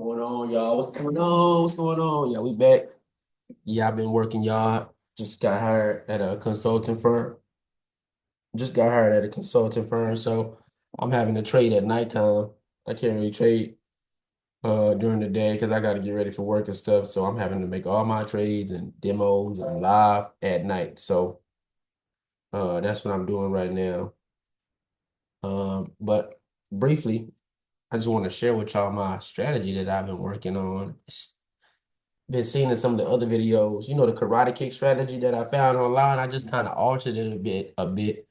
Going on, y'all? What's going on? What's going on? Yeah, we back. Yeah, I've been working, y'all. Just got hired at a consulting firm. Just got hired at a consulting firm, so I'm having to trade at nighttime. I can't really trade during the day because I got to get ready for work and stuff. So I'm having to make all my trades and demos and live at night. So that's what I'm doing right now. But briefly, I just want to share with y'all my strategy that I've been working on. Been seeing in some of the other videos, the karate kick strategy that I found online. I just kind of altered it a bit,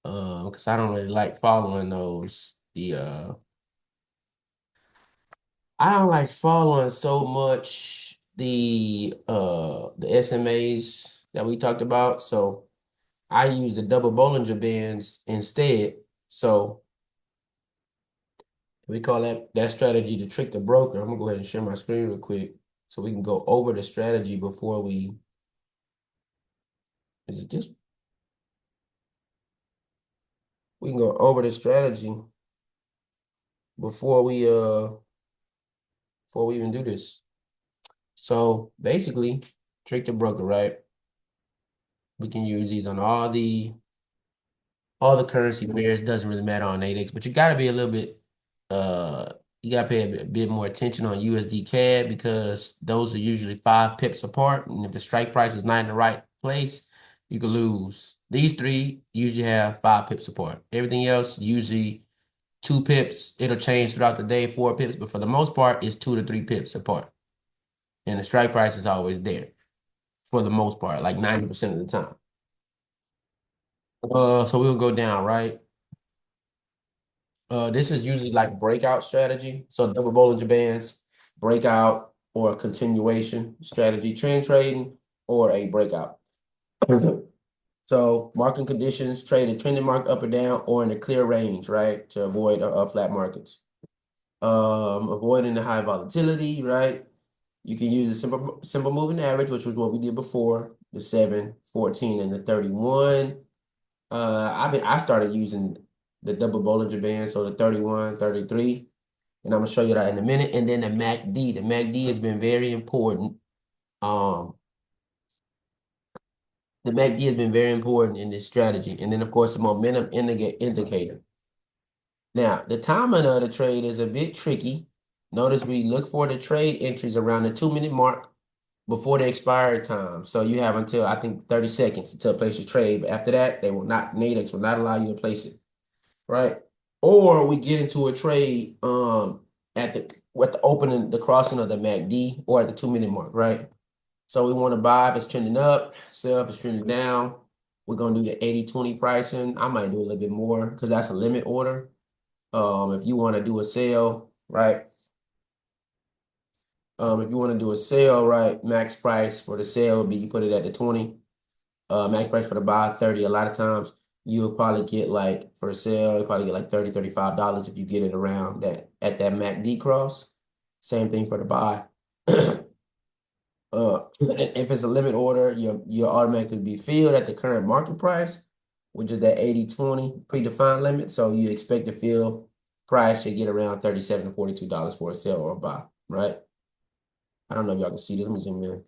because I don't really like following those. I don't like following so much the SMAs that we talked about. So I use the double Bollinger Bands instead. So we call that strategy to trick the broker. I'm gonna go ahead and share my screen real quick so we can go over the strategy before we. Is it this? We can go over the strategy before we uh before we even do this. So basically, trick the broker, right? We can use these on all the currency pairs. Doesn't really matter on NADEX, but you gotta be a little bit you gotta pay a bit more attention on USD CAD because those are usually 5 pips apart. And if the strike price is not in the right place, you could lose. These three usually have 5 pips apart. Everything else usually 2 pips. It'll change throughout the day, 4 pips, but for the most part, it's 2 to 3 pips apart. And the strike price is always there for the most part, like 90% of the time. So we'll go down, right? This is usually like breakout strategy. So double Bollinger Bands, breakout or continuation strategy, trend trading, or a breakout. So market conditions, trade a trending mark up or down or in a clear range, right? To avoid flat markets. Avoiding the high volatility, right? You can use a simple moving average, which was what we did before, the 7, 14, and the 31. I started using the double Bollinger Band, so the 31, 33, and I'm gonna show you that in a minute. And then the MACD. The MACD has been very important. Um, the MACD has been very important in this strategy. And then of course the momentum indicator. Now, the timing of the trade is a bit tricky. Notice we look for the trade entries around the 2-minute mark before the expiry time. So you have until I think 30 seconds to place your trade. But after that, they will not, NADEX will not allow you to place it, right? Or we get into a trade at the opening, the crossing of the MACD or at the 2-minute mark, right? So we want to buy if it's trending up, sell if it's trending down. We're gonna do the 80-20 pricing. I might do a little bit more because that's a limit order. If you want to do a sale, right? If you want to do a sale, right, max price for the sale would be you put it at the 20. Max price for the buy 30. A lot of times you'll probably get like for a sale, you probably get like $30, $35 if you get it around that at that MACD cross. Same thing for the buy. If it's a limit order, you'll automatically be filled at the current market price, which is that 80-20 predefined limit. So you expect to fill price should get around $37 to $42 for a sale or a buy, right? I don't know if y'all can see this. Let me zoom in.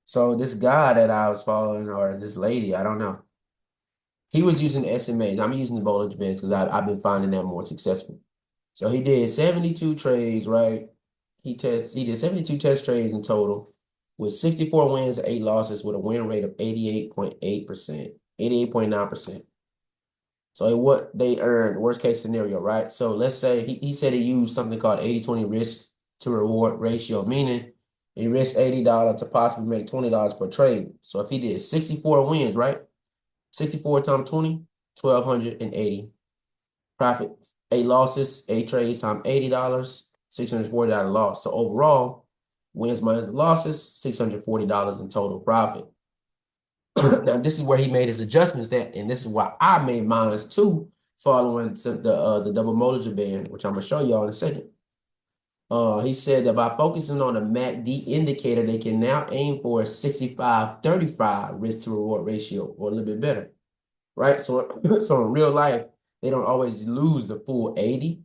So this guy that I was following, or this lady, I don't know. He was using SMAs. I'm using the Bollinger Bands because I've been finding that more successful. So he did 72 trades, right? He did 72 test trades in total with 64 wins and 8 losses with a win rate of 88.8%, 88.9%. So what they earned, worst case scenario, right? So let's say he said he used something called 80-20 risk to reward ratio, meaning he risked $80 to possibly make $20 per trade. So if he did 64 wins, right? 64 times 20, 1,280. Profit, 8 losses, 8 trades times $80, $640 loss. So overall, wins minus losses, $640 in total profit. Now, this is where he made his adjustments at, and this is why I made mine too, following the double Bollinger Band, which I'm gonna show y'all in a second. He said that by focusing on the MACD indicator, they can now aim for a 65-35 risk to reward ratio or a little bit better, right? So, so in real life, they don't always lose the full 80.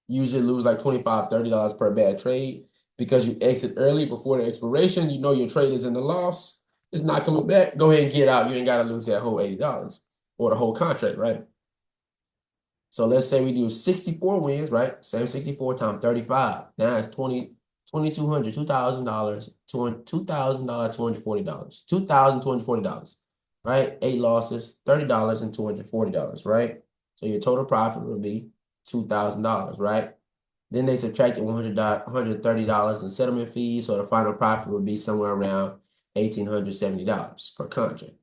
usually lose like $25, $30 per bad trade because you exit early before the expiration. You know your trade is in the loss. It's not coming back. Go ahead and get out. You ain't got to lose that whole $80 or the whole contract, right? So let's say we do 64 wins, right? Same 64 times 35. Now it's 2,200, $2,000, $2,000, $240, $2,240, right? Eight losses, $30 and $240, right? So your total profit would be $2,000, right? Then they subtracted $130 in settlement fees, so the final profit would be somewhere around $1,870 per contract.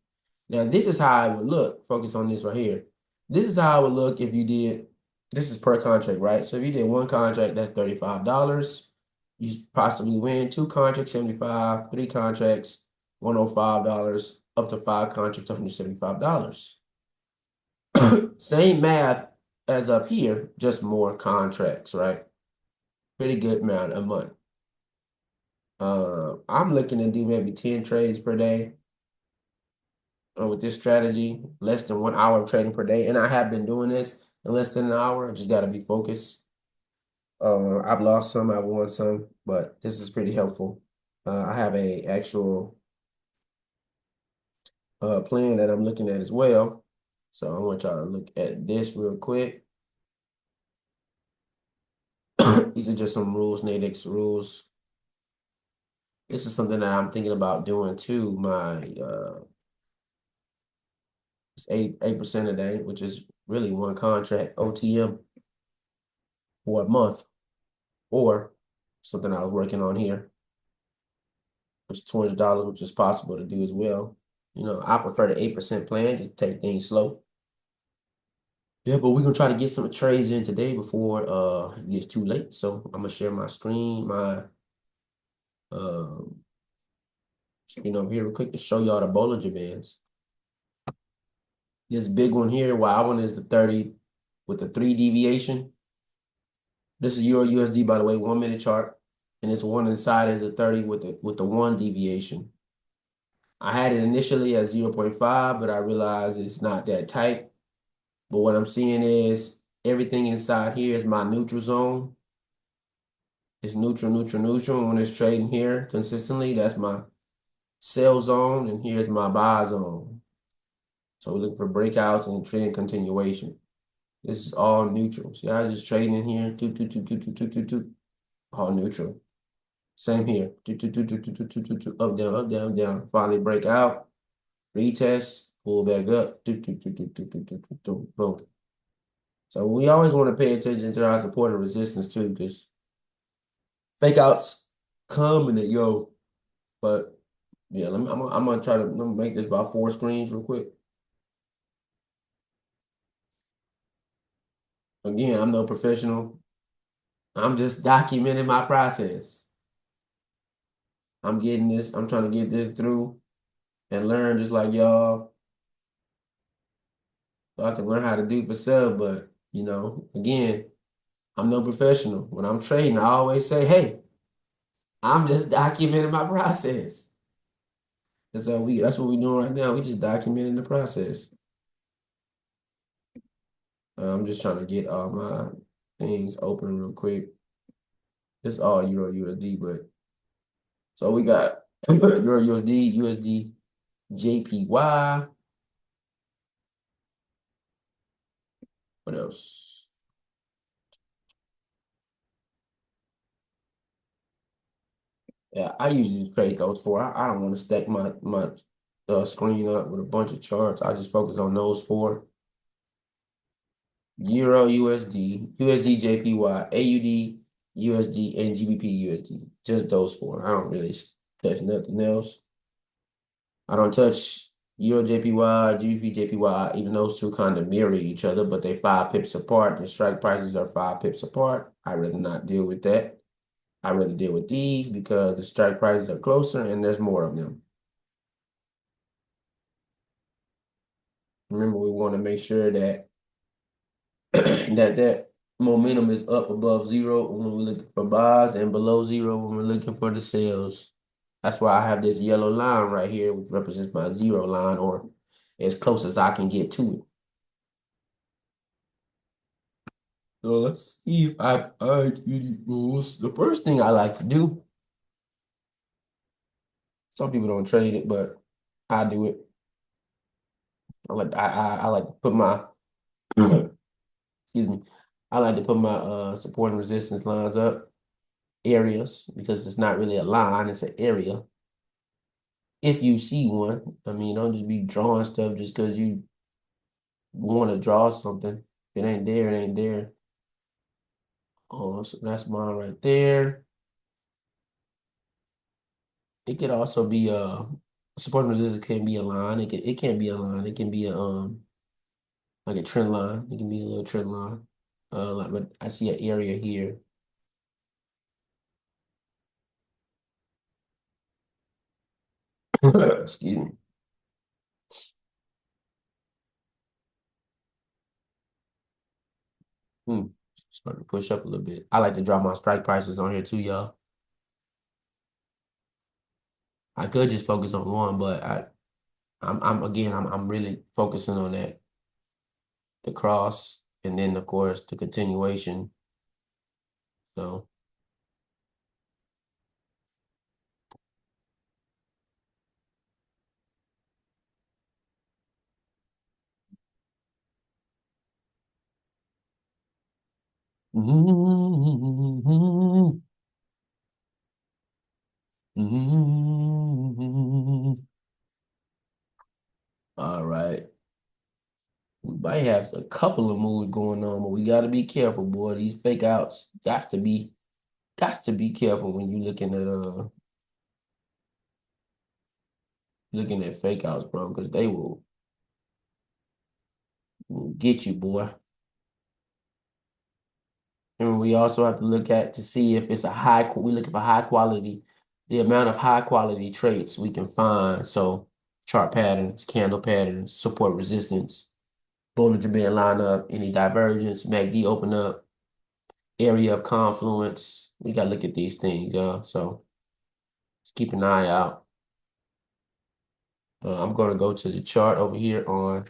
Now, this is how it would look. Focus on this right here. This is how it would look if you did, this is per contract, right? So if you did one contract, that's $35. You possibly win two contracts, 75, three contracts, $105, up to five contracts, $175. Same math as up here, just more contracts, right? Pretty good amount of money. I'm looking to do maybe 10 trades per day with this strategy, less than 1 hour of trading per day. And I have been doing this in less than an hour. I just got to be focused. I've lost some, I've won some, but this is pretty helpful. I have a actual plan that I'm looking at as well. So I want y'all to look at this real quick. These are just some rules, NADEX rules. This is something that I'm thinking about doing too. It's 8% a day, which is really one contract OTM for a month, or something I was working on here, which is $200, which is possible to do as well. You know, I prefer the 8% plan, just take things slow. Yeah, but we're gonna try to get some trades in today before it gets too late. So I'm gonna share my screen, my screen over here real quick to show y'all the Bollinger Bands. This big one here, wow one is the 30 with the 3 deviation. This is Euro USD, by the way, 1 minute chart. And this one inside is a 30 with the 1 deviation. I had it initially at 0.5, but I realized it's not that tight. But what I'm seeing is everything inside here is my neutral zone. It's neutral, neutral, neutral. When it's trading here consistently, that's my sell zone, and here's my buy zone. So we're looking for breakouts and trend continuation. This is all neutral. See, I was just trading in here, all neutral. Same here, up, down, up, down, down. Finally break out, retest, pull back up, boom. So we always want to pay attention to our support and resistance too, because fake outs come and they go. But yeah, I'm gonna try to make this about 4 screens real quick. Again, I'm no professional. I'm just documenting my process. I'm getting this. I'm trying to get this through and learn just like y'all, so I can learn how to do for self. But you know, again, I'm no professional. When I'm trading, I always say, "Hey, I'm just documenting my process." That's what we're doing right now. We just documenting the process. I'm just trying to get all my things open real quick. It's all Euro USD, but so we got Euro USD, USD, JPY. What else? Yeah, I usually trade those four. I don't want to stack my screen up with a bunch of charts. I just focus on those four. Euro USD, USD JPY, AUD USD, and GBP USD. Just those four. I don't really touch nothing else. I don't touch Euro JPY, GBP JPY, even those two kind of mirror each other, but they 5 pips apart. The strike prices are 5 pips apart. I rather not deal with that. I rather deal with these because the strike prices are closer and there's more of them. Remember, we want to make sure that that momentum is up above zero when we're looking for buys and below zero when we're looking for the sales. That's why I have this yellow line right here, which represents my zero line, or as close as I can get to it. So let's see if I find any rules. The first thing I like to do, some people don't trade it, but I do it. I like to put my excuse me. I like to put my support and resistance lines up, areas, because it's not really a line, it's an area. If you see one, I mean, don't just be drawing stuff just because you want to draw something. If it ain't there, it ain't there. Oh, so that's mine right there. It could also be support and resistance can be a line. It can't be a line. It can be a like a trend line. It can be a little trend line. But I see an area here. Excuse me. Hmm. Starting to push up a little bit. I like to drop my strike prices on here too, y'all. I could just focus on one, but I'm again, I'm really focusing on that, the cross, and then of course the continuation. So, all right. We might have a couple of moves going on, but we got to be careful, boy. These fake outs got to be careful when you looking at fake outs, bro, because they will get you, boy. And we also have to look at to see if it's a we looking for high quality, the amount of high quality traits we can find. So chart patterns, candle patterns, support resistance, Bollinger Band lineup, any divergence, MACD open up, area of confluence. We got to look at these things, y'all. So just keep an eye out. I'm going to go to the chart over here on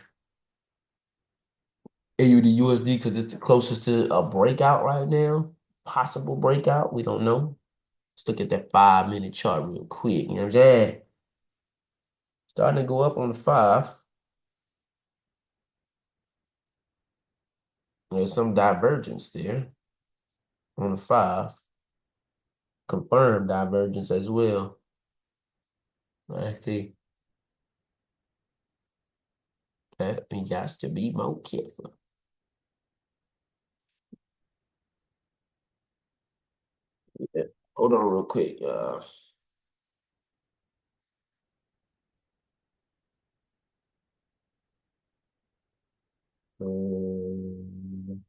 AUD USD because it's the closest to a breakout right now. Possible breakout. We don't know. Let's look at that 5 minute chart real quick. You know what I'm saying? Starting to go up on the five. There's some divergence there on the five. Confirmed divergence as well. I think that we got to be more careful. Yeah. Hold on real quick. Um,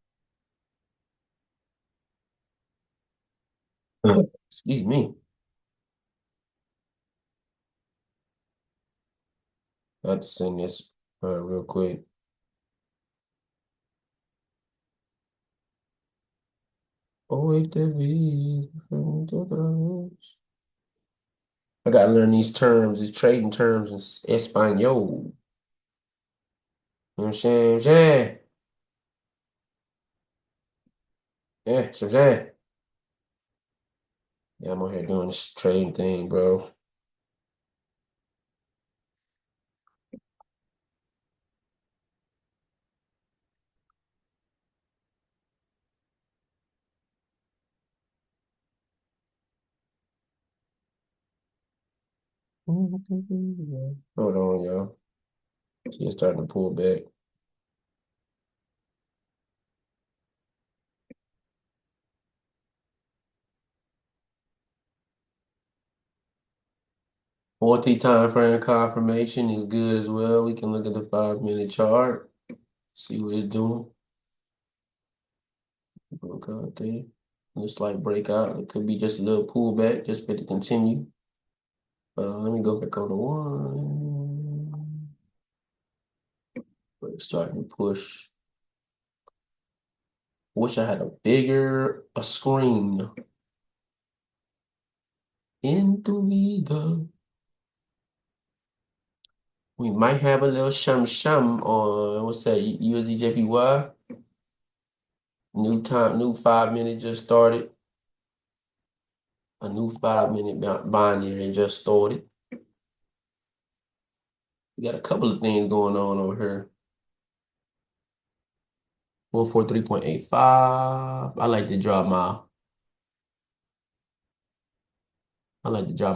excuse me. I have to send this real quick. Oi, TV. I gotta learn these terms, these trading terms in Espanol. You know what I'm saying? Yeah, so yeah. Yeah, I'm out here doing this trading thing, bro. Hold on, y'all. See, it's starting to pull back. Multi-time frame confirmation is good as well. We can look at the 5 minute chart, see what it's doing. Okay. Looks like breakout. It could be just a little pullback, just for it to continue. Let me go back on the one. It's starting to push. Wish I had a bigger a screen. Into we go. We might have a little shum shum on what's that? USDJPY. New 5 minute just started. A new 5 minute binary just started. We got a couple of things going on over here. 143.85. I like to drop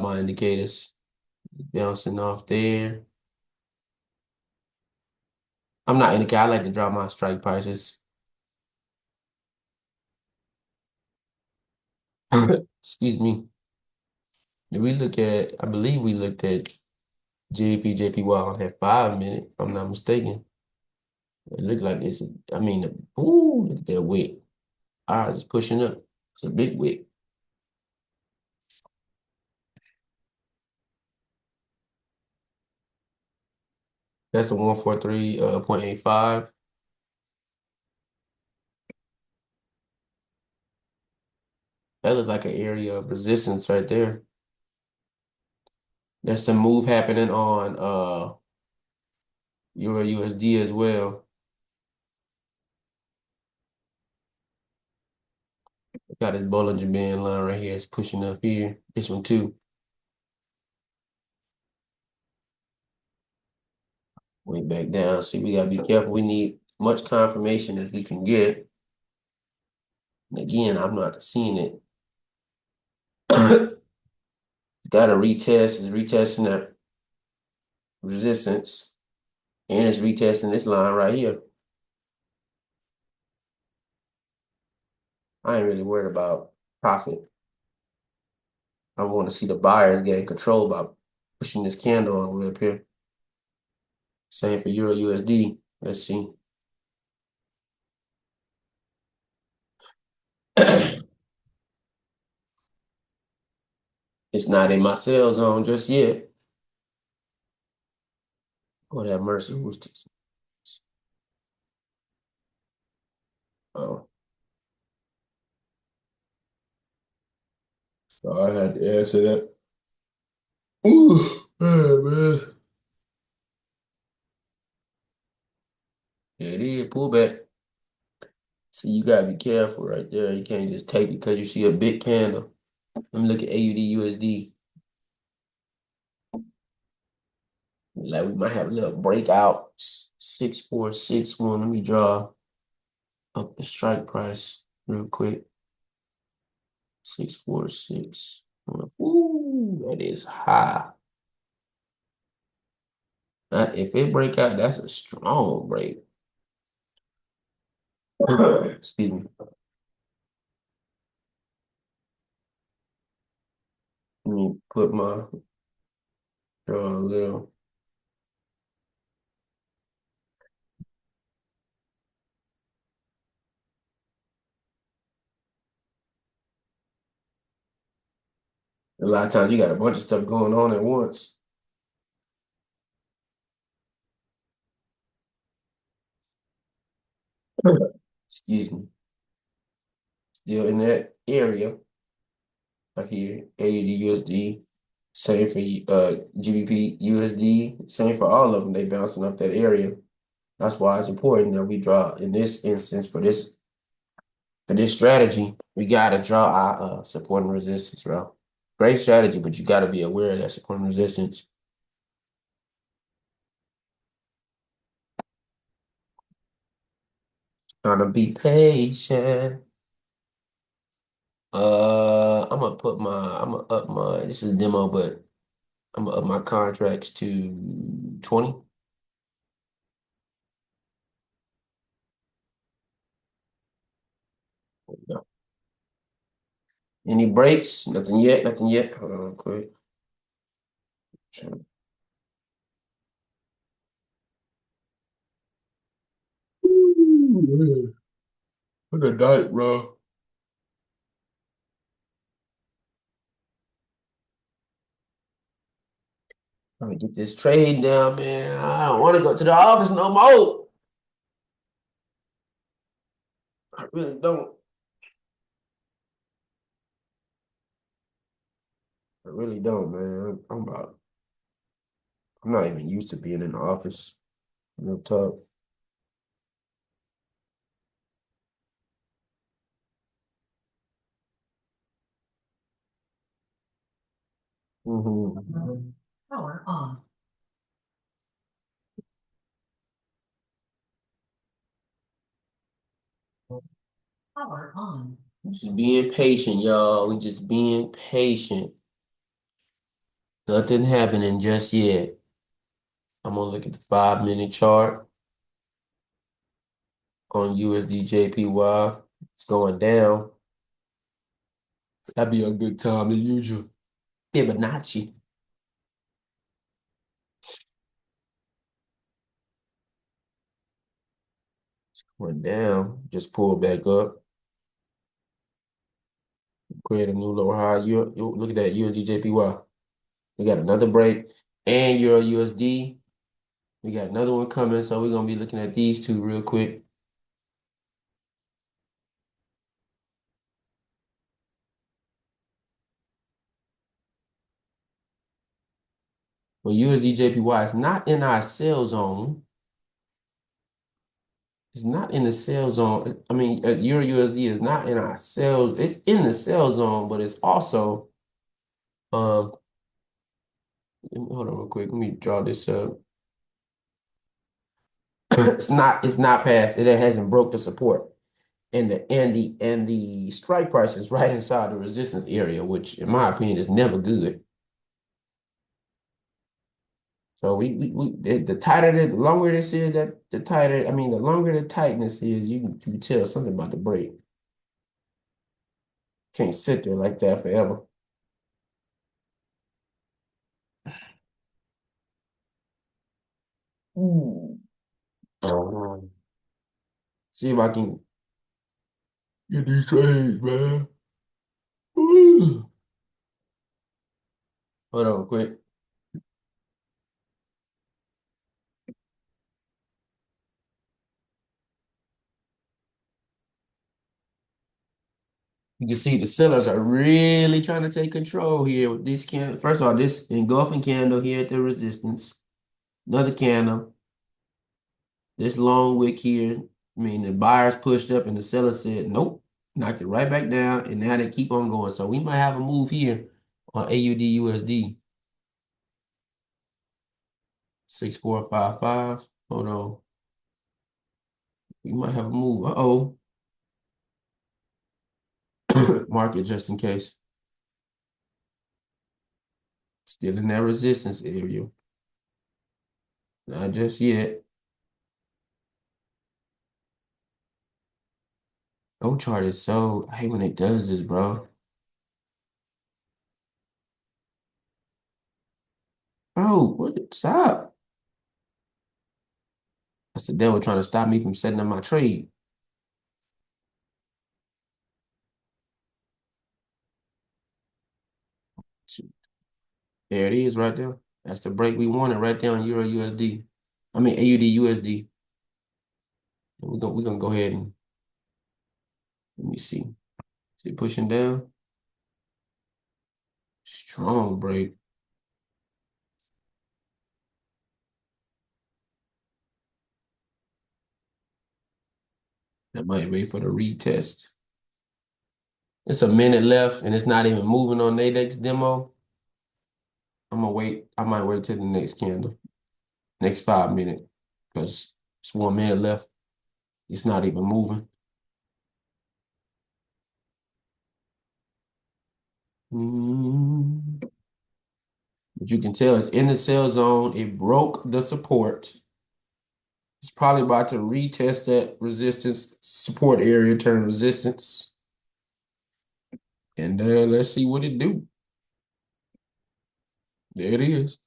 my indicators. Bouncing off there. I'm not indicating. I like to drop my strike prices. Excuse me. If we look at, I believe we looked at JPY on that 5 minute, if I'm not mistaken. It looked like this. I mean, ooh, look at that wick. Ours is pushing up. It's a big wick. That's the 143.85. That looks like an area of resistance right there. There's some move happening on Euro USD as well. Got this Bollinger Band line right here. It's pushing up here. This one too. Way back down. See, we gotta be careful. We need much confirmation as we can get. And again, I'm not seeing it. Got to retest. It's retesting that resistance, and it's retesting this line right here. I ain't really worried about profit. I want to see the buyers gain control by pushing this candle all the way up here. Same for Euro USD. Let's see. It's not in my sell zone just yet. Oh, that Mercy was just, oh, so I had to answer that. Ooh, man. Yeah, it is pullback. So you gotta be careful right there. You can't just take it because you see a big candle. Let me look at AUD USD. Like we might have a little breakout. 6461. Let me draw up the strike price real quick. 646. Ooh, that is high. If it break out, that's a strong break. Excuse me. Let me put my draw a little. A lot of times you got a bunch of stuff going on at once. Excuse me. Still in that area right here. AUD USD. Same for GBP USD. Same for all of them. They bouncing up that area. That's why it's important that we draw in this instance for this strategy. We gotta draw our support and resistance, bro. Great strategy, but you gotta be aware of that support and resistance. Trying to be patient. I'm gonna up my, this is a demo, but I'm gonna up my contracts to 20. Yeah. Any breaks? Nothing yet, nothing yet. Hold on, quick. Ooh, what a night, bro. Trying to get this trade down, man. I don't want to go to the office no more. I really don't. I really don't, man. I'm not even used to being in the office. Real talk. Mm-hmm. Power on. Power on. Just being patient, y'all. We just being patient. Nothing happening just yet. I'm gonna look at the 5 minute chart on USD It's going down. That'd be a good time as usual. Fibonacci went down, just pulled back up, create a new lower high. You look at that USD We got another break and Euro USD. We got another one coming, so we're gonna be looking at these two real quick. But USD is not in our sell zone. It's not in the sell zone. I mean, Euro USD is not in our sell. It's in the sell zone, but it's also um. Hold on real quick. Let me draw this up. It's not. It's not past. It hasn't broke the support, and the strike price is right inside the resistance area, which, in my opinion, is never good. So the tighter the longer this is, that the tighter. I mean, the longer the tightness is, you can tell something about the break. Can't sit there like that forever. Ooh. See if I can get these trades, man. Ooh. Hold on, quick. You can see the sellers are really trying to take control here with this candle. First of all, this engulfing candle here at the resistance. Another candle. This long wick here. I mean, the buyers pushed up and the seller said, nope. Knocked it right back down. And now they keep on going. So we might have a move here on AUD USD. 6455. Hold on. We might have a move. Uh-oh. Mark it just in case. Still in that resistance area. Not just yet. No chart is so. I hate when it does this, bro. Oh, what? Stop. That's the devil trying to stop me from setting up my trade. There it is right there. That's the break we wanted right there on Euro USD. I mean AUD USD. We're gonna go ahead and let me see. See it pushing down. Strong break. That might wait for the retest. It's a minute left and it's not even moving on NADEX demo. I'm gonna wait. I might wait till the next candle, next 5 minutes, because it's 1 minute left. It's not even moving. Mm. But you can tell it's in the sell zone. It broke the support. It's probably about to retest that resistance support area, turn resistance. And let's see what it do. There it is.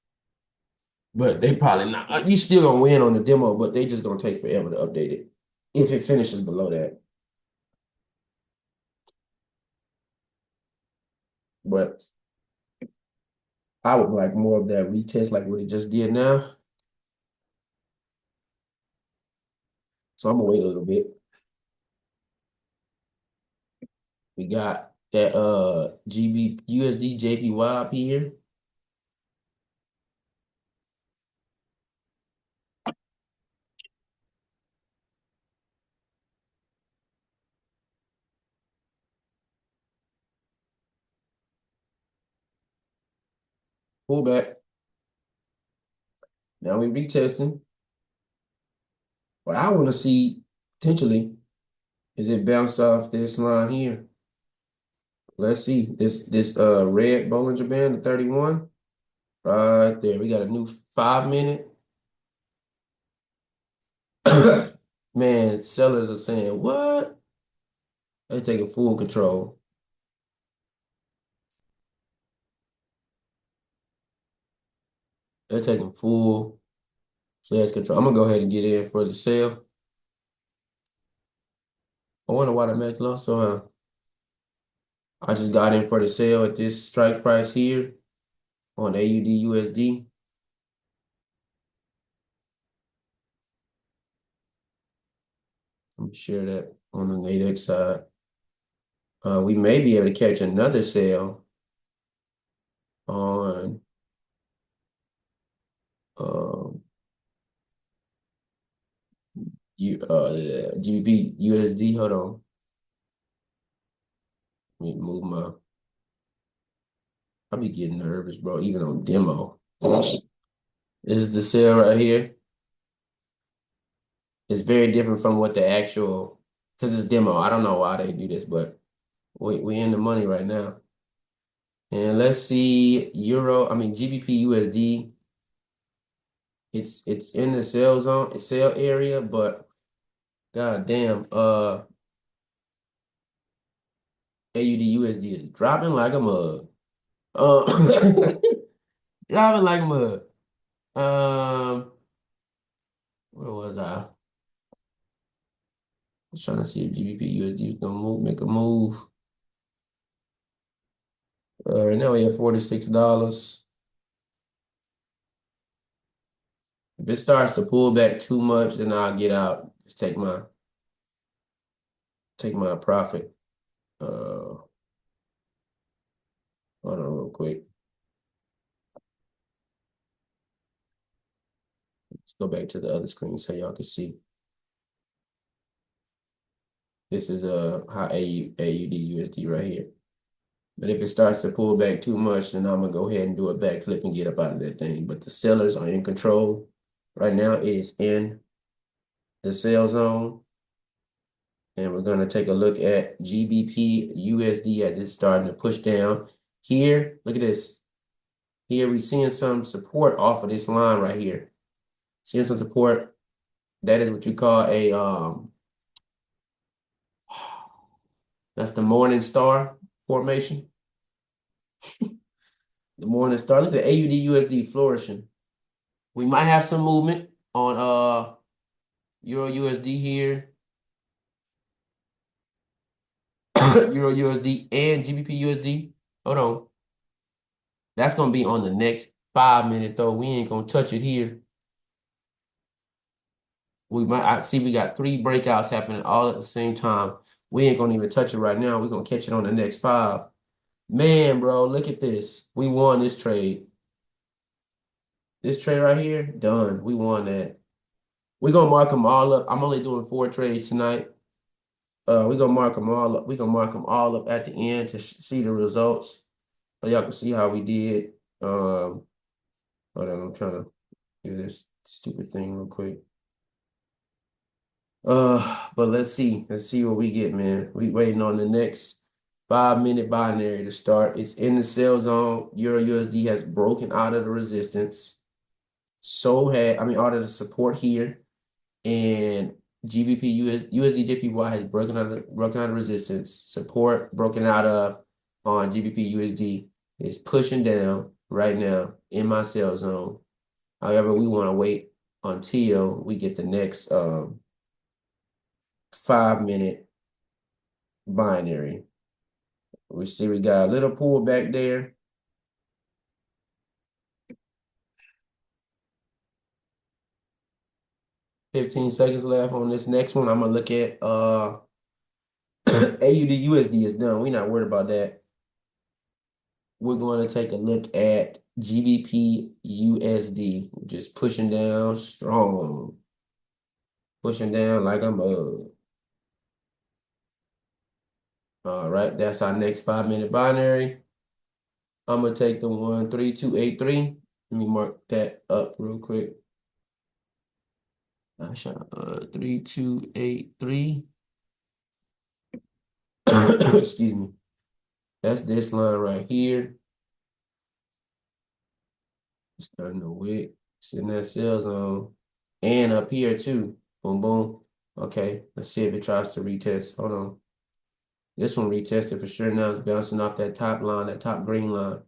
But they probably not. You still gonna win on the demo, but they just gonna take forever to update it if it finishes below that. But I would like more of that retest, like what it just did now. So I'm gonna wait a little bit. We got that GB USD JPY up here. Pull back. Now we retesting. What I want to see potentially is it bounce off this line here. Let's see. This red Bollinger Band, the 31. Right there. We got a new 5 minute. Man, sellers are saying, what? They're taking full control. They're taking full sales control. I'm gonna go ahead and get in for the sale. I wonder why the max lost. So I just got in for the sale at this strike price here on AUD USD. Let me share that on the NADEX side. We may be able to catch another sale on um, GBP USD. Hold on. Let me move my. I'll be getting nervous, bro, even on demo. This is the sale right here. It's very different from what the actual, because it's demo. I don't know why they do this, but we in the money right now. And let's see GBP USD. It's in the sale zone, sale area, but god damn, AUD USD is dropping like a mug. Uh, dropping like a mug. Where was I? I was trying to see if GBP USD was gonna make a move. Right now we have $46. If it starts to pull back too much, then I'll get out. Just take my profit. Hold on real quick. Let's go back to the other screen so y'all can see. This is how AUD USD right here. But if it starts to pull back too much, then I'm gonna go ahead and do a backflip and get up out of that thing. But the sellers are in control. Right now it is in the sell zone. And we're gonna take a look at GBP USD as it's starting to push down. Here, look at this. Here we're seeing some support off of this line right here. Seeing some support. That is what you call a that's the morning star formation. The morning star. Look at the AUD USD flourishing. We might have some movement on Euro USD here. Euro USD and GBP USD. Hold on. That's gonna be on the next 5 minute though. We ain't gonna touch it here. I see we got three breakouts happening all at the same time. We ain't gonna even touch it right now. We're gonna catch it on the next 5. Man, bro, look at this. We won this trade. This trade right here, done. We won that. We're gonna mark them all up. I'm only doing 4 trades tonight. We're gonna mark them all up. We're gonna mark them all up at the end to see the results. So y'all can see how we did. Hold on, I'm trying to do this stupid thing real quick. But let's see. Let's see what we get, man. We waiting on the next 5 minute binary to start. It's in the sell zone. Euro USD has broken out of the resistance. Out of the support here. And USD JPY has broken out of resistance. Support broken out of on GBP USD is pushing down right now in my sell zone. However, we want to wait until we get the next 5 minute binary. We see we got a little pull back there. 15 seconds left on this next one. I'm gonna look at AUD USD is done. We're not worried about that. We're going to take a look at GBP USD, just pushing down strong. Pushing down like a mug. All right, that's our next 5 minute binary. I'm gonna take the 13283. Let me mark that up real quick. I shot 3283. Excuse me. That's this line right here. Starting to wick. Sitting that sell zone. And up here too. Boom, boom. Okay, let's see if it tries to retest. Hold on. This one retested for sure now. It's bouncing off that top line, that top green line.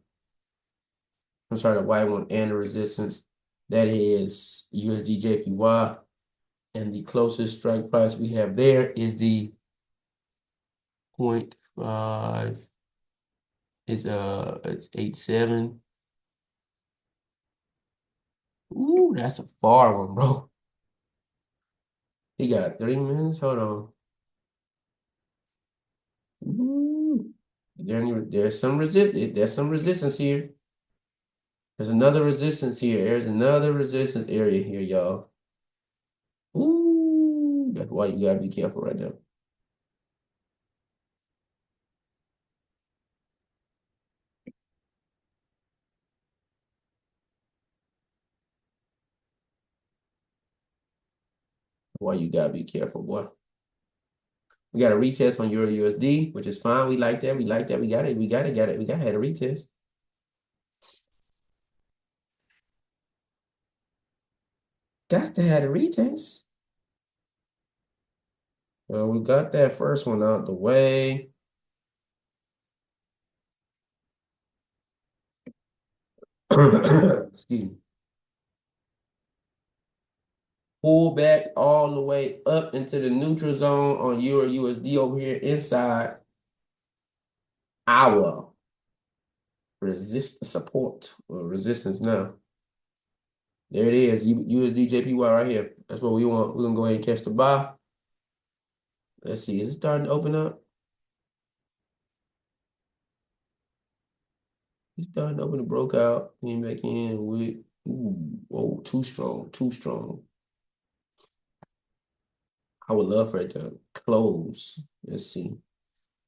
I'm sorry, the white one and the resistance. That is USD JPY. And the closest strike price we have there is the point 0.5. It's 87. Ooh, that's a far one, bro. He got 3 minutes. Hold on. Ooh. There's some resistance here. There's another resistance here. There's another resistance area here, y'all. Ooh, that's why you gotta be careful right now. Why you gotta be careful, boy. We got a retest on Euro USD, which is fine. We like that. We like that. We got it. We got it. Got it. We got to have a retest. Got to have a retest. Well, we got that first one out the way. Excuse me. Pull back all the way up into the neutral zone on Euro USD over here inside our resist support or resistance now. There it is, USD JPY right here. That's what we want. We're gonna go ahead and catch the buy. Let's see, is it starting to open up? It's starting to open. It broke out. Came back in with ooh, whoa, too strong, too strong. I would love for it to close. Let's see.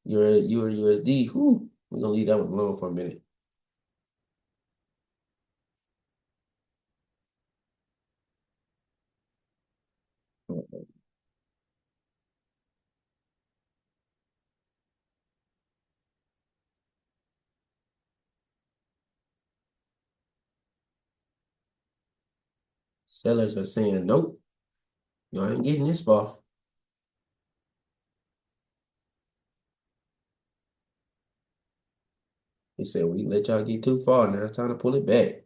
Your USD. Whew, we're gonna leave that one alone for a minute. Sellers are saying, nope, you ain't getting this far. He said, we let y'all get too far. Now it's time to pull it back.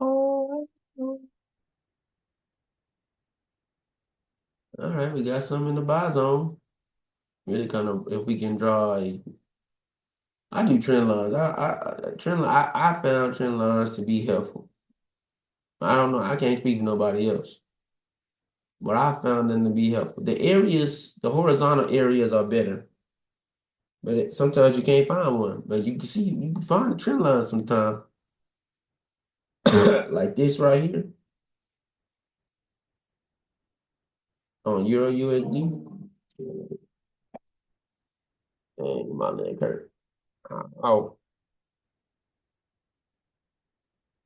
Oh, all right, we got some in the buy zone. Really kind of, if we can draw I do trend lines. I found trend lines to be helpful. I don't know. I can't speak for nobody else, but I found them to be helpful. The horizontal areas are better, but sometimes you can't find one. But you can find a trend line sometimes, like this right here on Euro USD. And my leg hurt. Oh,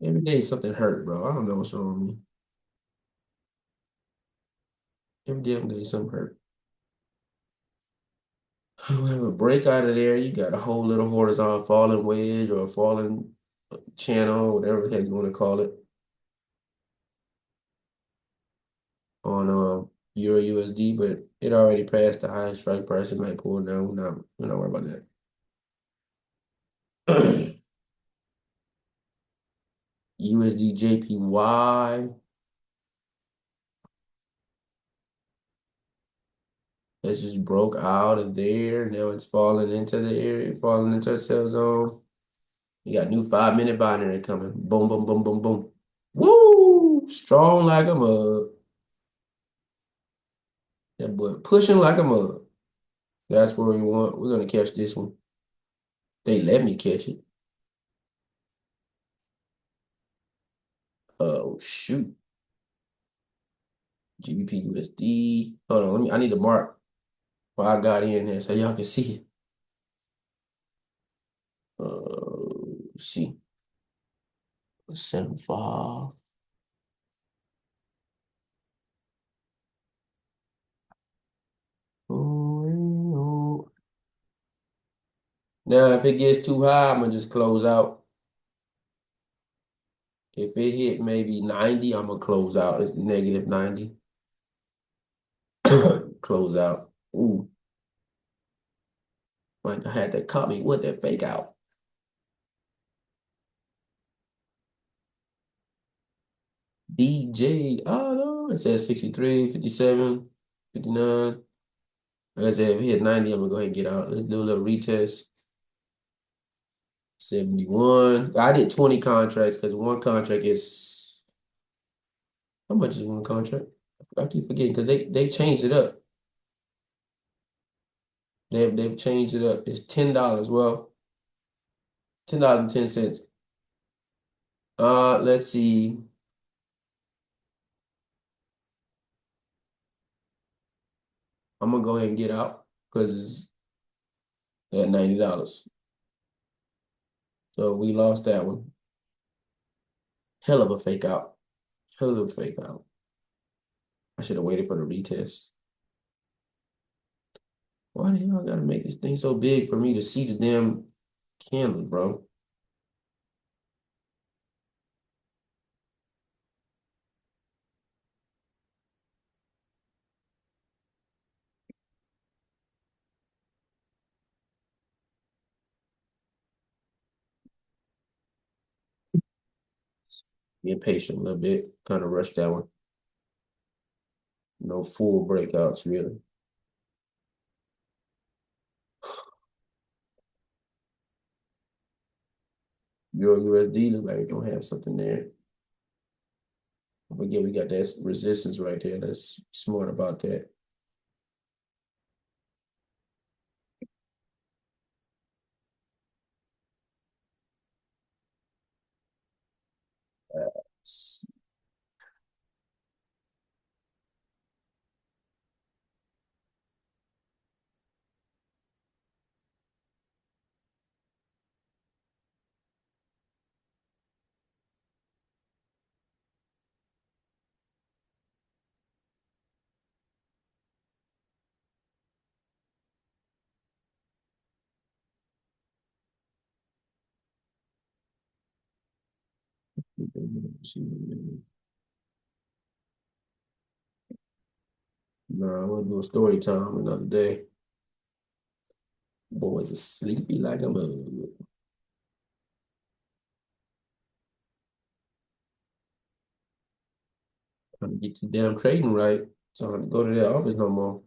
every day something hurt, bro. I don't know what's wrong with me. Every damn day something hurt. We have a break out of there. You got a whole little horizontal falling wedge or a falling channel, whatever the heck you want to call it, on Euro USD, but it already passed the highest strike price. It might pull down. We're not worried about that. USD JPY. It just broke out of there. Now it's falling into the area, falling into a sell zone. You got new 5-minute binary coming. Boom, boom, boom, boom, boom. Woo! Strong like a mug. That boy pushing like a mug. That's where we want. We're gonna catch this one. They let me catch it. Oh shoot. GBP USD. Hold on, I need to mark what I got in there so y'all can see it. See. 7.5. Oh, now, if it gets too high, I'm gonna just close out. If it hit maybe 90, I'm gonna close out. It's negative 90. Close out. Ooh, might have had that caught me with that fake out. DJ, oh no, it says 63, 57, 59. Like I said, if it hit 90, I'm gonna go ahead and get out. Let's do a little retest. 71. I did 20 contracts because one contract is, how much is one contract? I keep forgetting because they changed it up. They've changed it up. It's $10. Well, $10.10. Let's see. I'm gonna go ahead and get out because it's at $90. So we lost that one. Hell of a fake out. Hell of a fake out. I should have waited for the retest. Why the hell I gotta make this thing so big for me to see the damn candle, bro? Be patient a little bit. Kind of rushed that one. No full breakouts, really. Euro USD look like we don't have something there. But again, we got that resistance right there. That's smart about that. No, I want to do a story time another day. Boys are sleepy like a mug. Trying to get your damn trading right. So I don't have to go to the office no more.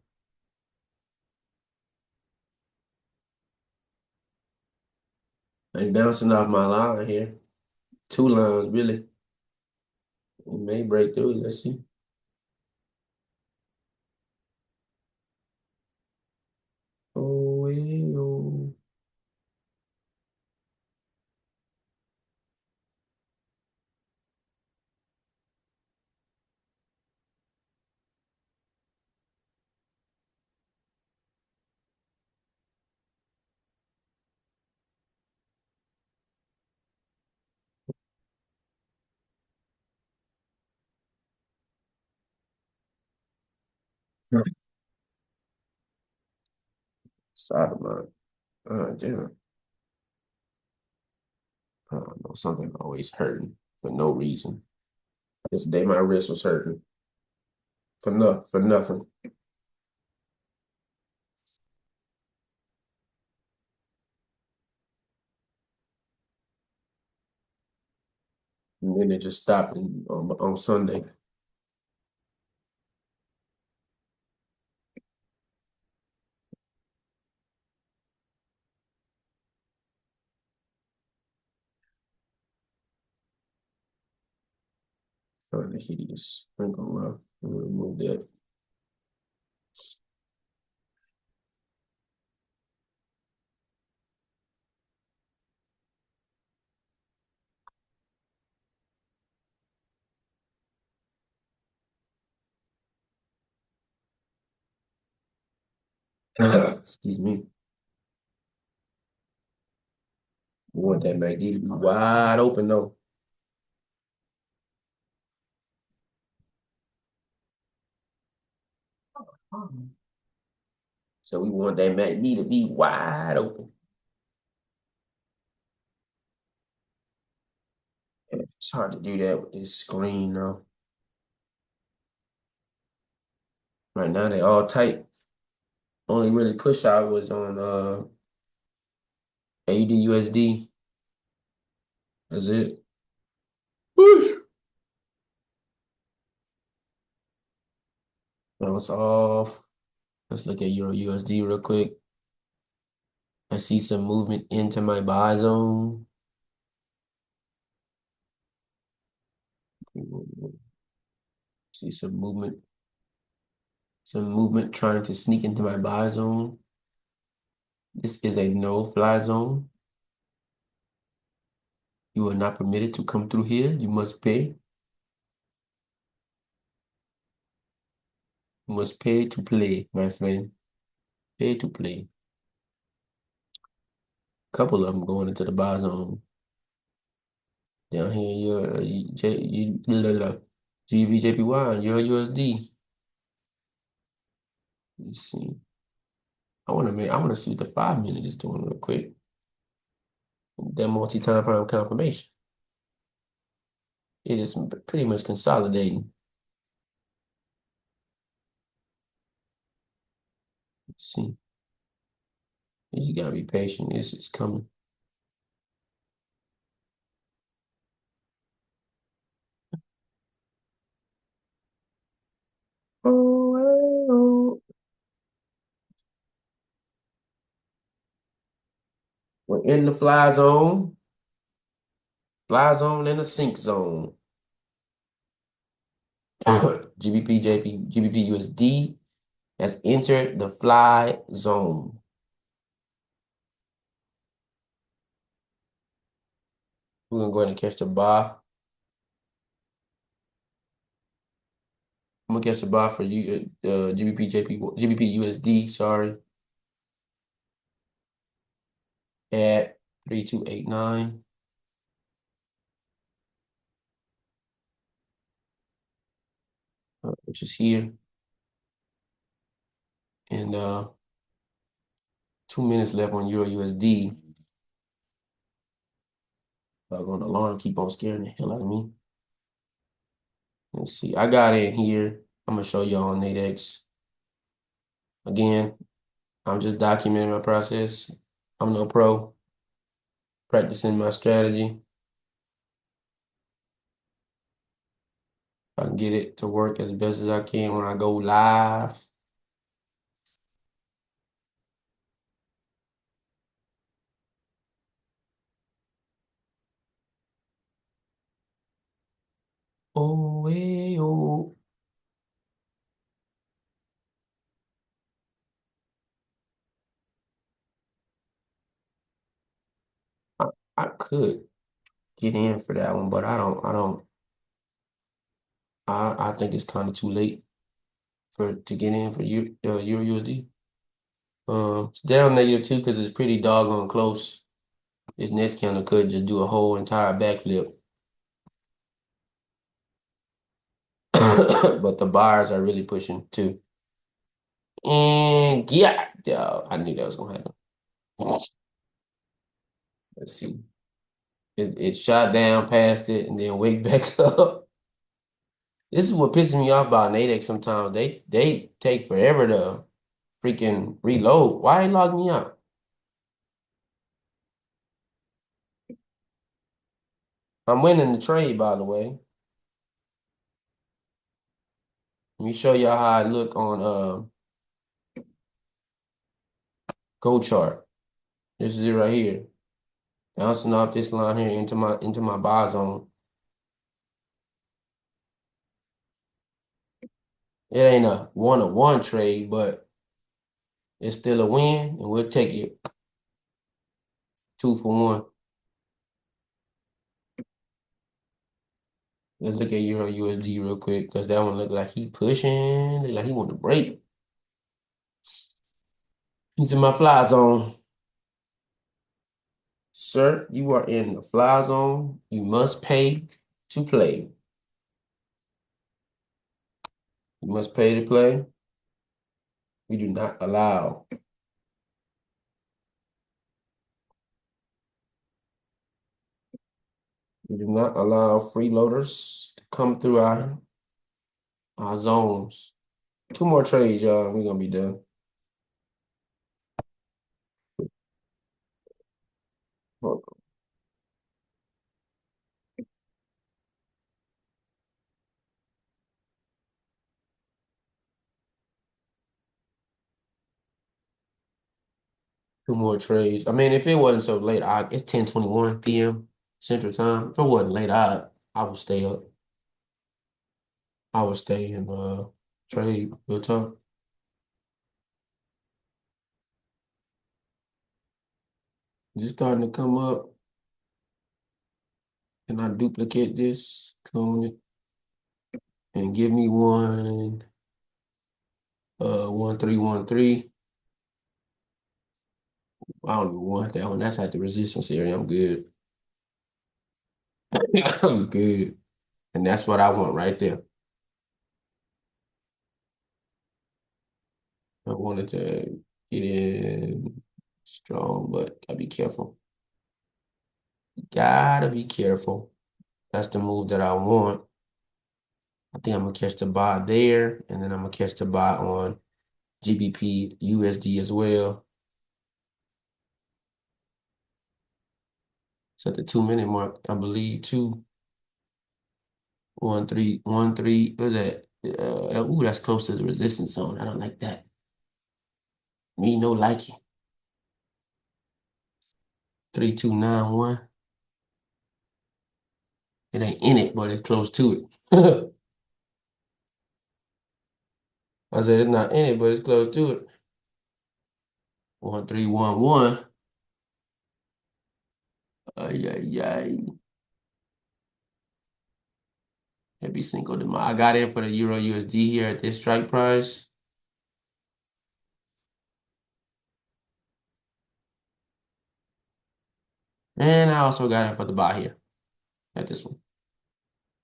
I ain't bouncing off my line here. Two lines, really. It may break through. Let's see. Oh, well. Side of mine. Damn. I don't know. Something always hurting for no reason. This day my wrist was hurting for nothing. And then it just stopped on Sunday. Kind of hideous. I ain't gonna lie. I'm gonna remove that. Excuse me. We want that MACD to be wide open though. On. So we want that MACD to be wide open. It's hard to do that with this screen though. Right now they all tight. Only really push out was on AUD USD. That's it. Whoosh. That was off. Let's look at Euro USD real quick. I see some movement into my buy zone. See some movement trying to sneak into my buy zone. This is a no-fly zone. You are not permitted to come through here. You must pay. You must pay to play, my friend. Pay to play. Couple of them going into the buy zone. Down here, GBJPY, Euro USD. Let's see. I want to see what the 5 minute is doing real quick. That multi-time frame confirmation. It is pretty much consolidating. Let's see. You just gotta be patient. This is coming. Oh, oh. We're in the fly zone and the sink zone. GBP USD has entered the fly zone. We're gonna go ahead and catch the bar. I'm gonna catch the bar for you, GBP USD. Sorry, at 3289, which is here, and 2 minutes left on Euro USD. Doggone alarm keep on scaring the hell out of me. Let's see. I got in here. I'm gonna show y'all on NADEX. Again, I'm just documenting my process. I'm no pro. Practicing my strategy. I can get it to work as best as I can when I go live. Oh, hey, oh. I, I could get in for that one, but I think it's kind of too late to get in for Euro USD. It's down -2 because it's pretty doggone close. This next candle could just do a whole entire backflip. But the buyers are really pushing too. And yeah, I knew that was gonna happen. Let's see. It shot down past it and then wake back up. This is what pisses me off about NADEX sometimes. They take forever to freaking reload. Why they log me out? I'm winning the trade, by the way. Let me show y'all how I look on Go chart. This is it right here. Bouncing off this line here into my buy zone. It ain't a one-on-one trade, but it's still a win, and we'll take it 2 for 1. Let's look at Euro USD real quick because that one look like he pushing, look like he want to break. He's in my fly zone. Sir, you are in the fly zone. You must pay to play. You must pay to play. We do not allow. We do not allow freeloaders to come through our zones. Two more trades, y'all. We're gonna be done. Hold on. Two more trades. I mean, if it wasn't so late, it's 10:21 p.m. Central Time. If it wasn't late, I would stay up. I would stay and trade. We'll talk. Just starting to come up. Can I duplicate this? Clone it and give me 1313. I don't even want that one. That's at the resistance area. I'm good. I'm good. And that's what I want right there. I wanted to get in strong, but gotta be careful. Gotta be careful. That's the move that I want. I think I'm gonna catch the buy there, and then I'm gonna catch the buy on GBP USD as well. It's at the 2 minute mark, I believe, too. 1-3-1-3. What is that? Ooh, that's close to the resistance zone. I don't like that. Me no like it. 3291. It ain't in it, but it's close to it. I said it's not in it, but it's close to it. 1311. Ay, ay, ay. Every single demand. I got in for the Euro USD here at this strike price. And I also got in for the buy here at this one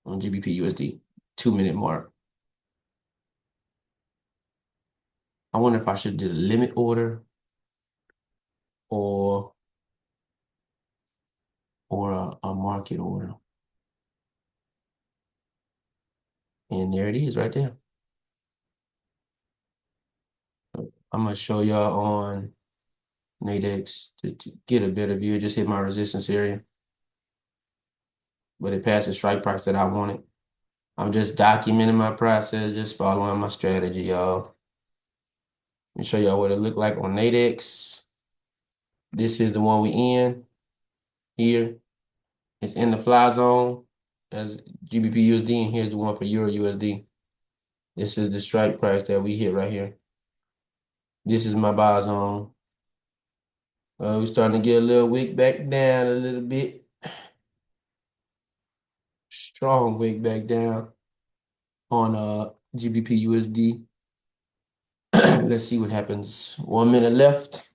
on GBP USD. 2 minute mark. I wonder if I should do a limit order or a market order. And there it is right there. I'm gonna show y'all on NADEX to get a better view. Just hit my resistance area. But it passed the strike price that I wanted. I'm just documenting my process, just following my strategy, y'all. Let me show y'all what it looked like on NADEX. This is the one we in here. It's in the fly zone as GBP USD, and here's the one for Euro USD. This is the strike price that we hit right here. This is my buy zone. We're starting to get a little wick back down a little bit. Strong wick back down on GBP USD. Let's see what happens. 1 minute left.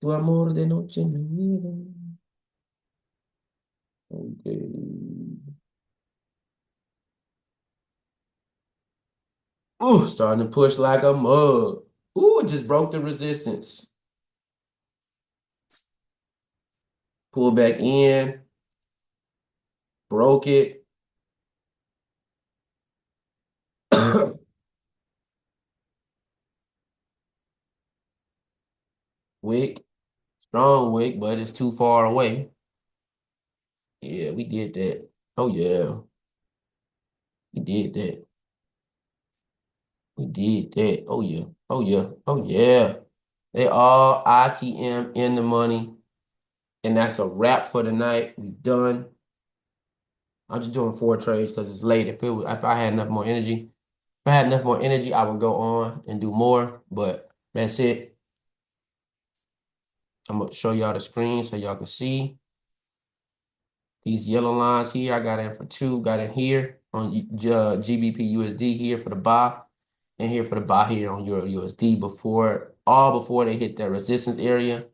Tu amor de noche mi vida. Okay. Ooh, starting to push like a mug. Ooh, it just broke the resistance. Pull back in, broke it. Wick, strong wick, but it's too far away. Yeah, we did that. Oh yeah, we did that. We did that. Oh yeah. Oh yeah. Oh yeah. They all ITM in the money. And that's a wrap for the night. We done. I'm just doing 4 trades because it's late. If I had enough more energy, if I had enough more energy, I would go on and do more. But that's it. I'm gonna show y'all the screen so y'all can see these yellow lines here. I got in for 2, got in here on GBP USD here for the buy. and here for the buy here on Euro USD before they hit that resistance area.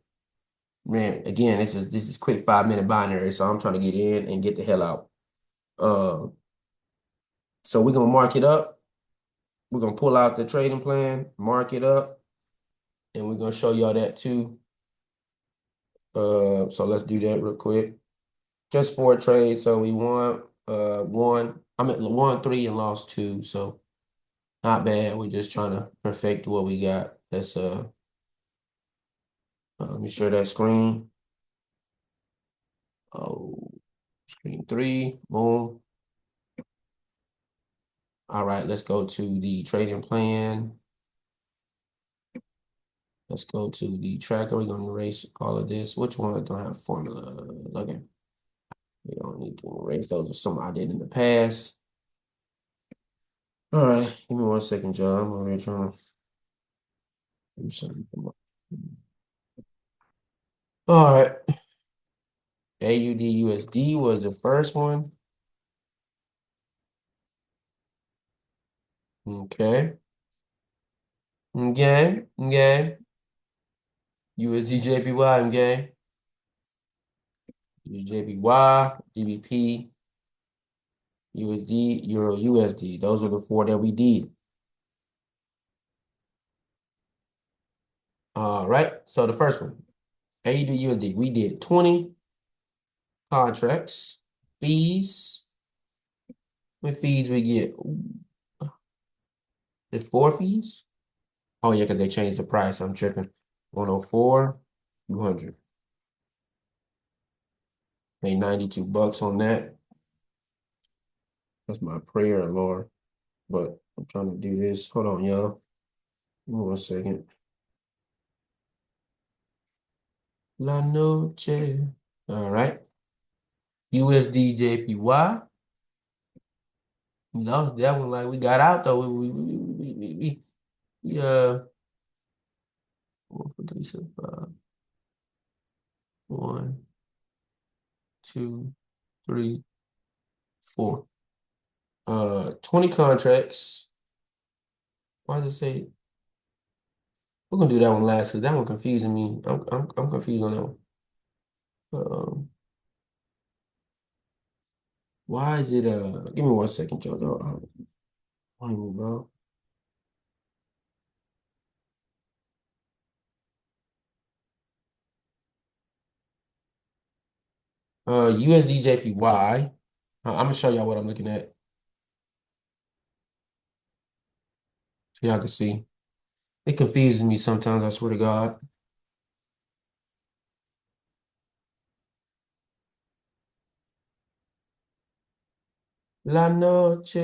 Man, again, this is quick 5 minute binary, so I'm trying to get in and get the hell out. Uh, so we're gonna mark it up. We're gonna pull out the trading plan, mark it up, and we're gonna show y'all that too. So let's do that real quick. Just for a trade, so we won one. I mean, won three and lost two, so not bad. We're just trying to perfect what we got. Let's let me share that screen. Oh, screen three, boom. All right, let's go to the trading plan. Let's go to the tracker. We're gonna erase all of this. Which ones don't have formula? Okay, we don't need to erase those. Are some I did in the past. All right, give me 1 second, John. I'm over here trying to do something. All right, AUD USD was the first one. Okay, okay. USD JPY, okay. JPY, GBP, USD, Euro USD. Those are the four that we did. All right, so the first one, AUD USD, we did 20 contracts. Fees, what fees we get? There's four fees? Oh yeah, because they changed the price. I'm tripping. 104, 200. Made $92 on that. That's my prayer, Lord. But I'm trying to do this. Hold on, y'all. Give me 1 second. La noche. All right. USD JPY. That one like we got out though. We 1, 4, 3, 6, 5. 1, 2, 3, 4. 20 contracts. Why does it say? We're gonna do that one last because that one confusing me. I'm confused on that one. Um, why is it give me 1 second, Jojo. Bro. USD JPY. I'm gonna show y'all what I'm looking at so y'all can see. It confuses me sometimes, I swear to God. La noche.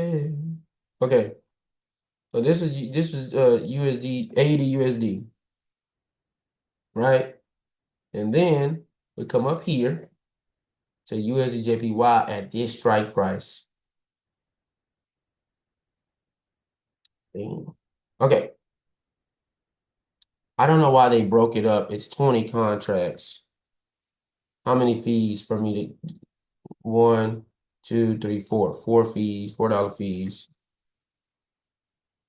Okay, so this is USD 80 USD, right? And then we come up here to USD JPY at this strike price. Damn. Okay, I don't know why they broke it up. It's 20 contracts. How many fees for me to one, two, three, four? Four fees, $4 fees.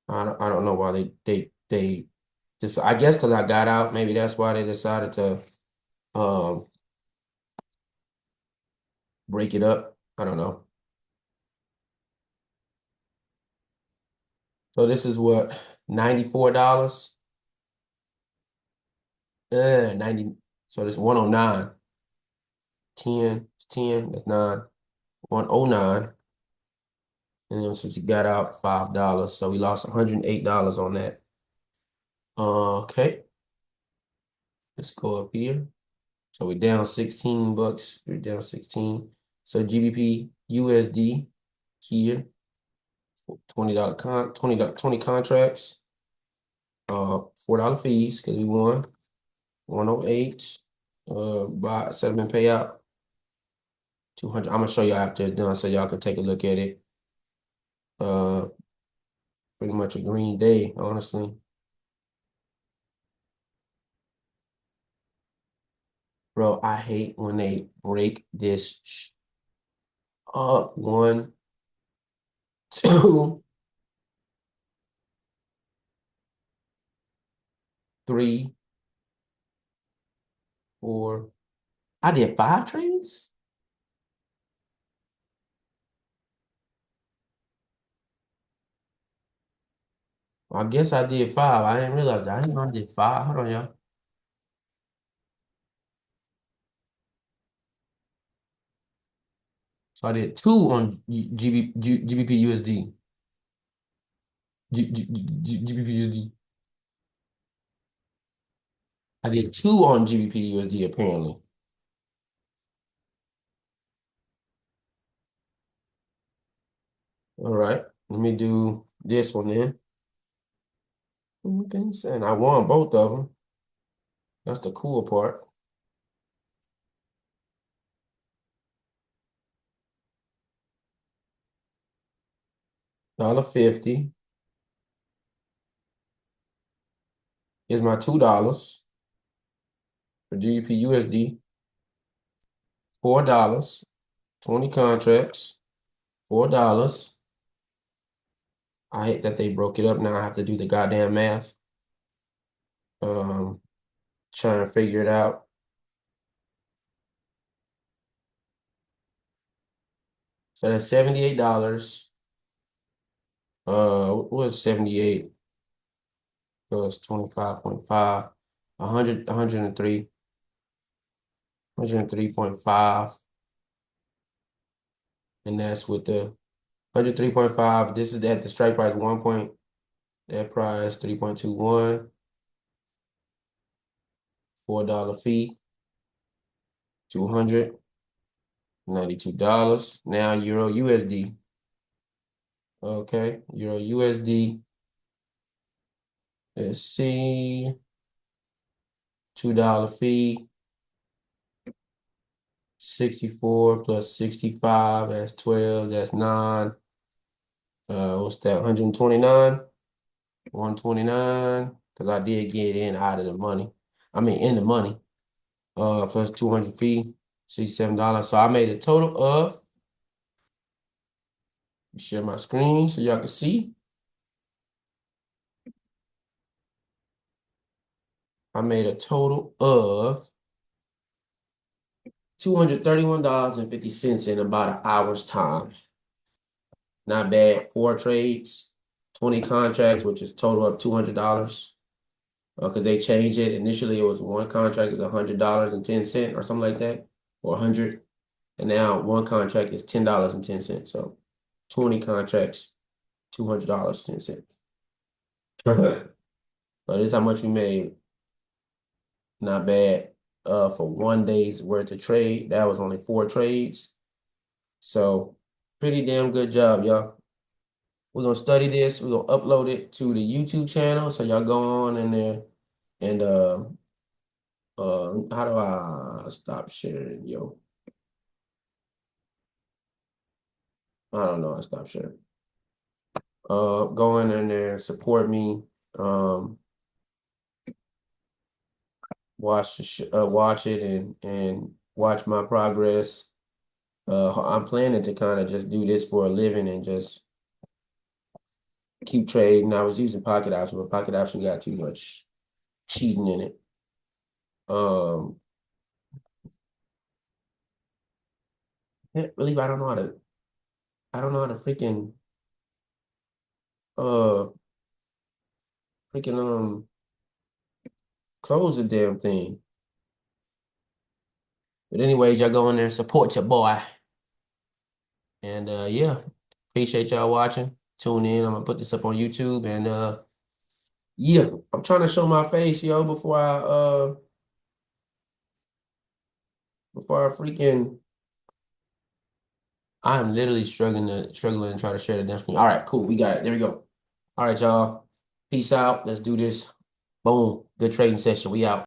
I don't know why they just I guess because I got out, maybe that's why they decided to um break it up. I don't know. So this is what, $94? 90. So this 109. 10, it's 10, that's 9. 109. And then since he got out $5. So we lost $108 on that. Okay, let's go up here. So we're down $16. We're down 16. So GBP USD here, $20 20 contracts, $4 fees because we won. 108. By settlement payout, 200. I'm gonna show you after it's done so y'all can take a look at it. Uh, pretty much a green day, honestly. Bro, I hate when they break this up. One, two, three, four. I did five trades. I guess I did five. I didn't realize that. I didn't know I did five. Hold on, y'all. So I did two on GBP USD. GBP USD. I did two on GBP USD apparently. All right. Let me do this one then. Okay, and I won both of them. That's the cool part. $1.50 is my $2 for GBP USD. $4, 20 contracts, $4. I hate that they broke it up. Now I have to do the goddamn math. Um, Trying to figure it out. So that's $78. What was 78 plus 25.5? 103.5. And that's with the 103.5. This is at the strike price 1 point. That price 3.21. $4 fee, $292. Now Euro USD. Okay, Euro USD. Let's see. $2 fee. 64 plus 65. That's 12. That's 9. What's that? 129. 129. Because I did get in out of the money. I mean in the money. Plus 200 fee. $67. So I made a total of, share my screen so y'all can see. I made a total of $231.50 in about an hour's time. Not bad. Four trades, 20 contracts, which is total of $200. Because they changed it. Initially, it was one contract is $100.10 or something like that, or 100. And now one contract is $10.10. So 20 contracts, $200.10. But this is how much we made. Not bad. For 1 day's worth of trade. That was only four trades. So pretty damn good job, y'all. We're gonna study this. We're gonna upload it to the YouTube channel. So y'all go on in there and how do I stop sharing, yo? I don't know. I stop sharing. Go in there, support me. Um, watch it and watch my progress. I'm planning to kind of just do this for a living and just keep trading. I was using pocket option, but pocket option got too much cheating in it. Um, can't believe I don't know how to uh freaking close the damn thing. But anyways, y'all go in there, support your boy. And yeah, appreciate y'all watching. Tune in. I'm gonna put this up on YouTube and yeah, I'm trying to show my face, yo, before I freaking I'm literally struggling to try to share the damn screen. All right, cool. We got it. There we go. All right, y'all. Peace out. Let's do this. Boom. Good trading session. We out.